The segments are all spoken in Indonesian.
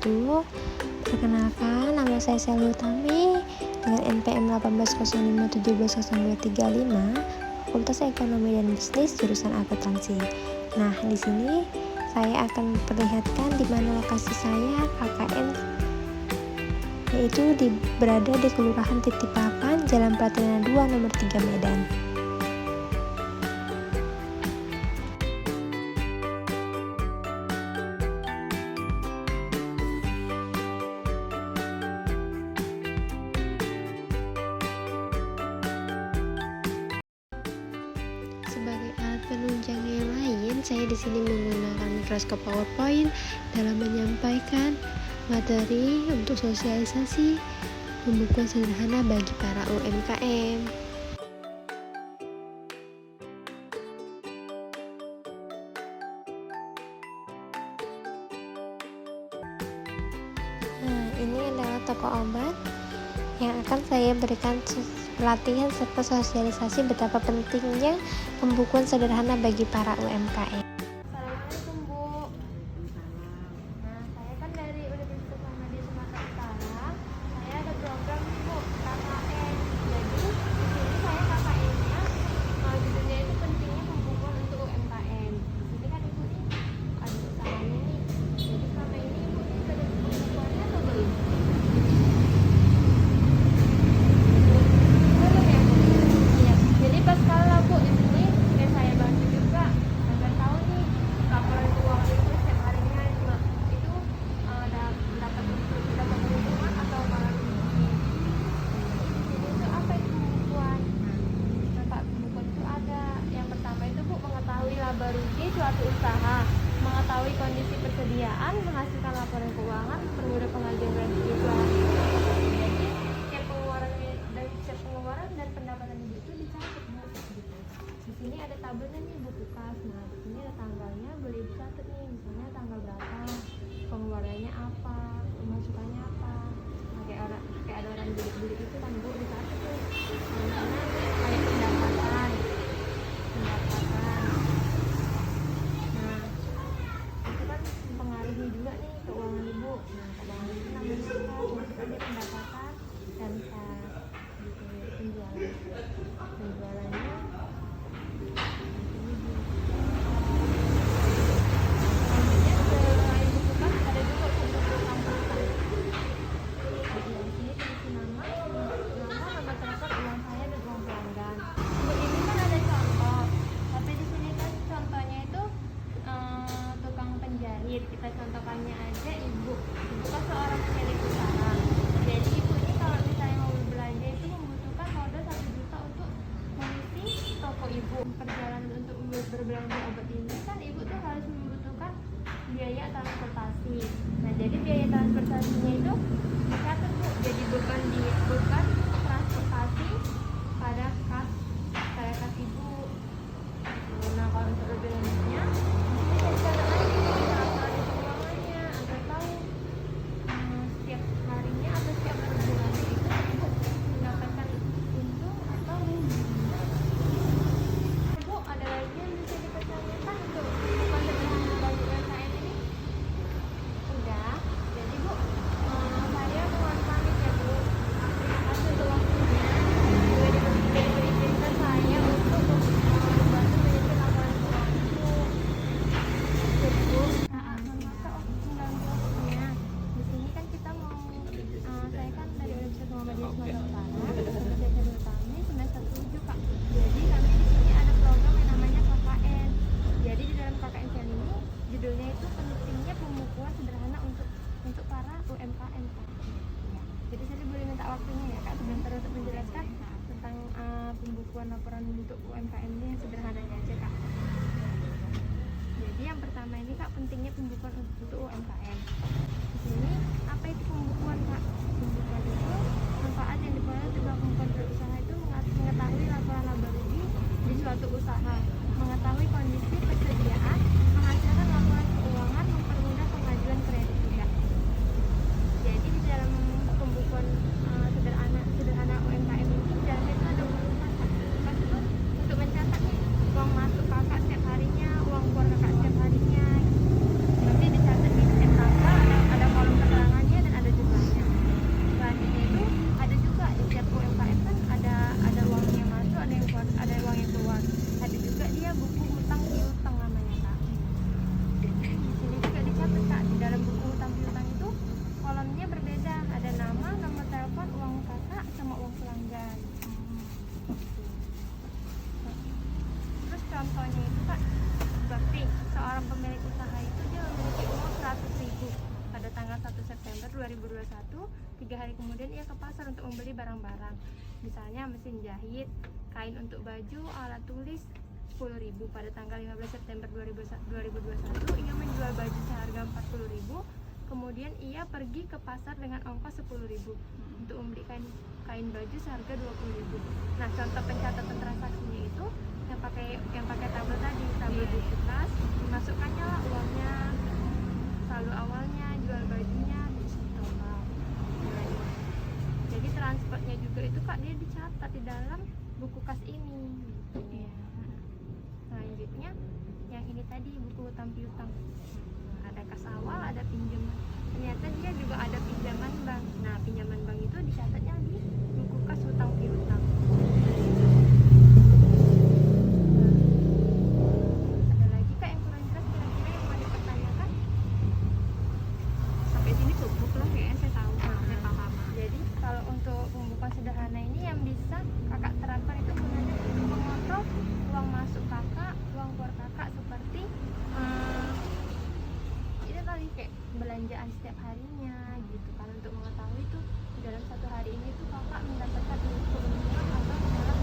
wabarakatuh. Perkenalkan, nama saya Selvi Utami dengan NPM 1805170235, Fakultas Ekonomi dan Bisnis, jurusan Akuntansi. Nah, di sini saya akan perlihatkan di mana lokasi saya KKN, yaitu berada di Kelurahan Titipapan, Jalan Pratina 2, nomor 3, Medan. Sebagai alat penunjang yang lain, saya di sini menggunakan Microsoft PowerPoint dalam menyampaikan materi untuk sosialisasi pembukuan sederhana bagi para UMKM. Nah, ini adalah toko obat yang akan saya berikan pelatihan serta sosialisasi betapa pentingnya pembukuan sederhana bagi para UMKM. Assalamualaikum Bu. Nah, saya kan dari Universitas Muhammadiyah Sumatera Utara. Saya ada program nih Bu, KKN. Jadi di sini saya KKN-nya, judulnya itu pentingnya pembukuan untuk UMKM. Di sini kan Ibu nih ada usahanya nih. Jadi selama ini Ibu nih sudah pembukuannya atau belum? Belum ya Bu? Iya. Jadi pas kalau Bu di sini saya bantu juga agar tahu nih laporan keuangan itu setiap harinya itu dapat keuntungan atau malah rugi. Jadi itu apa itu pembukuan? Nah, Pak, pembukuan itu ada. Yang pertama itu Bu, mengetahui laba rugi suatu usaha, mengetahui kondisi persediaan, menghasilkan laporan keuangan, permudah pengajuan realisasi. Jadi setiap pengeluaran dan pendapatan Ibu itu dicatat Bu. Gitu. Di sini ada tabelnya nih buku kas. Nah, di sini ada tanggalnya, boleh dicatat nih, misalnya tanggal berapa, pengeluarannya apa, pemasukannya apa. Nah, kayak ada orang beli itu kan Bu, dicatat tuh. Nah, misalnya kayak pendapatan. Nah, itu kan mempengaruhi juga nih keuangan Ibu. Nah, keuangan itu namanya kas, maksudnya pendapatan dan kas. Gitu, penjualannya kita contohkannya aja Ibu kan seorang pemilik usaha. Jadi Ibu ini kalau misalnya mau berbelanja itu membutuhkan modal 1 juta untuk mengisi toko Ibu. Perjalanan untuk berbelanja obat ini kan Ibu tuh harus membutuhkan biaya transportasi. Nah, jadi biaya transportasinya itu dicatat Bu. Jadi bukan transportasi pada kas Ibu. Nah, kalau untuk lebih lanjutnya dicatat lagi laporan keuangannya agar tahu setiap harinya atau setiap bulannya itu Ibu mendapatkan untung atau rugi. Bu, ada lagi yang bisa dipertanyakan untuk pembukuan sederhana bagi UMKM ini? Udah. Jadi Bu, saya mohon pamit ya Bu. Terima kasih untuk waktunya. Sudah berizinkan saya untuk membantu menyusun laporan keuangan Ibu. Jadi Bu, di sini kan kita mau, saya kan dari Universitas Muhammadiyah Sumatera Utara, Fakultas Utami, semester 7 Kak. Jadi kami di sini ada program yang namanya KKN. Jadi di dalam KKN saya ini judulnya itu pentingnya pembukuan sederhana untuk para UMKM Kak. Ya. Jadi saya boleh minta waktunya ya Kak sebentar untuk menjelaskan tentang pembukuan laporan untuk UMKM ini yang sederhananya aja Kak. Jadi yang pertama ini Kak, pentingnya pembukuan untuk UMKM. Di sini apa itu pembukuan Kak? Pembukuan itu manfaat yang diperoleh setelah pembukuan berusaha itu mengetahui laporan laba rugi di suatu usaha, mengetahui kondisi persediaan, menghasilkan laporan keuangan, mempermudah pengajuan kredit juga. Jadi di dalam pembukuan sederhana UMKM ini dalamnya itu ada urutan Kak. Itu untuk mencatat nih uang masuk Kakak setiap harinya, uang keluar Kakak setiap harinya. Nanti dicatat di setiap tanggal ada kolom keterangan contohnya itu Kak, seperti seorang pemilik usaha itu dia memiliki uang 100.000 pada tanggal 1 September 2021. 3 hari kemudian ia ke pasar untuk membeli barang-barang, misalnya mesin jahit, kain untuk baju, alat tulis 10.000. Pada tanggal 15 September 2021 ia menjual baju seharga 40.000. Kemudian ia pergi ke pasar dengan ongkos 10.000 untuk membeli kain baju seharga 20.000. Nah, contoh pencatatan transaksinya itu yang pakai tabel tadi, tabel duplikas, dimasukkannya lah uangnya, saldo awalnya, jual bajunya, isi total. Jadi transportnya juga itu Kak, dia dicatat di dalam buku kas ini. Ya. Selanjutnya yang ini tadi, buku hutang piutang. Ada kas awal, ada pinjaman. Ternyata dia juga ada pinjaman bank. Nah, pinjaman bank itu dicatatnya di buku kas hutang piutang. Ada lagi Kak yang kurang jelas kira-kira yang mau dipertanyakan? Sampai sini cukup lah ya, saya tahu, saya paham. Jadi kalau untuk pembukuan sederhana ini yang bisa Kakak terapkan itu sebenarnya untuk mengontrol uang masuk Kakak, uang keluar Kakak, seperti itu tadi kayak belanjaan setiap harinya gitu. Kalau untuk mengetahui itu dalam satu hari ini tuh Kakak mendapatkan keuntungan atau malah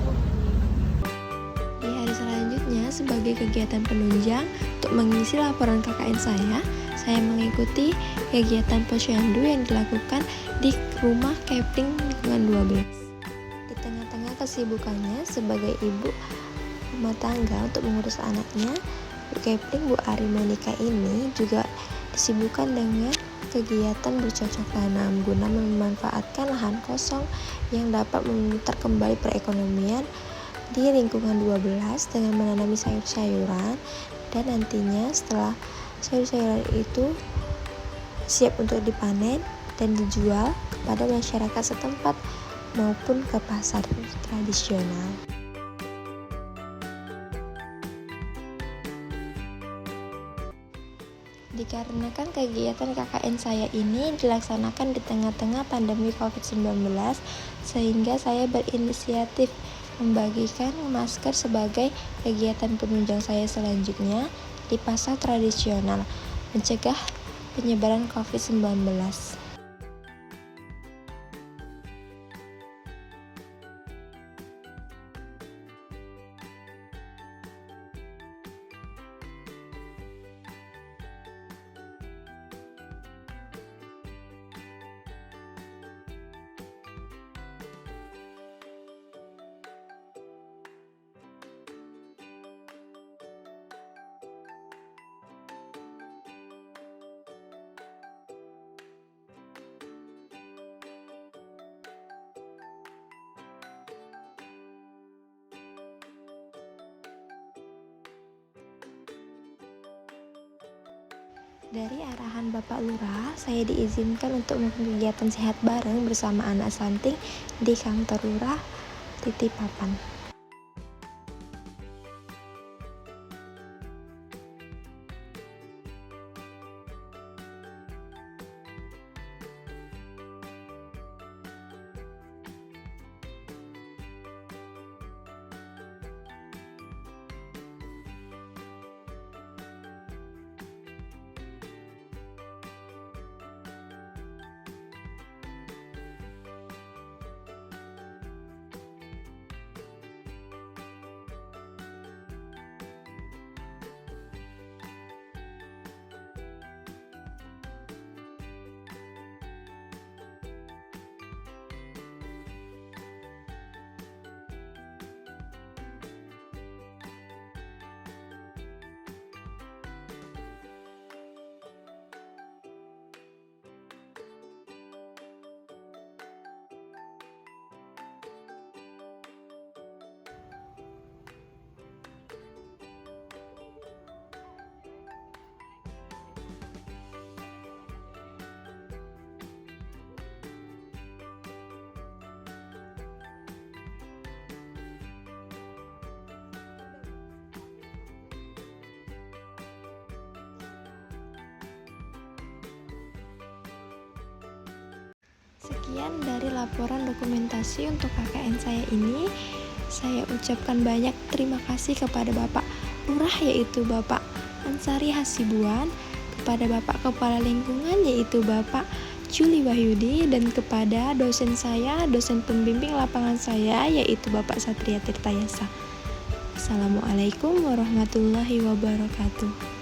rugi. Di hari selanjutnya, sebagai kegiatan penunjang untuk mengisi laporan KKN saya mengikuti kegiatan posyandu yang dilakukan di rumah Kepling lingkungan 12. Di tengah-tengah kesibukannya sebagai ibu rumah tangga untuk mengurus anaknya, Bu Kepling Bu Ari Monika ini juga disibukkan dengan kegiatan bercocok tanam guna memanfaatkan lahan kosong yang dapat memutar kembali perekonomian di lingkungan 12 dengan menanami sayur-sayuran, dan nantinya setelah sayur-sayuran itu siap untuk dipanen dan dijual kepada masyarakat setempat maupun ke pasar tradisional. Dikarenakan kegiatan KKN saya ini dilaksanakan di tengah-tengah pandemi COVID-19, sehingga saya berinisiatif membagikan masker sebagai kegiatan penunjang saya selanjutnya di pasar tradisional, mencegah penyebaran COVID-19. Dari arahan Bapak Lurah, saya diizinkan untuk melakukan kegiatan sehat bareng bersama anak stunting di kantor Lurah Titipapan. Sekian dari laporan dokumentasi untuk KKN saya ini. Saya ucapkan banyak terima kasih kepada Bapak Lurah yaitu Bapak Ansari Hasibuan, kepada Bapak Kepala Lingkungan yaitu Bapak Juli Wahyudi, dan kepada dosen saya, dosen pembimbing lapangan saya yaitu Bapak Satria Tirtayasa. Assalamualaikum warahmatullahi wabarakatuh.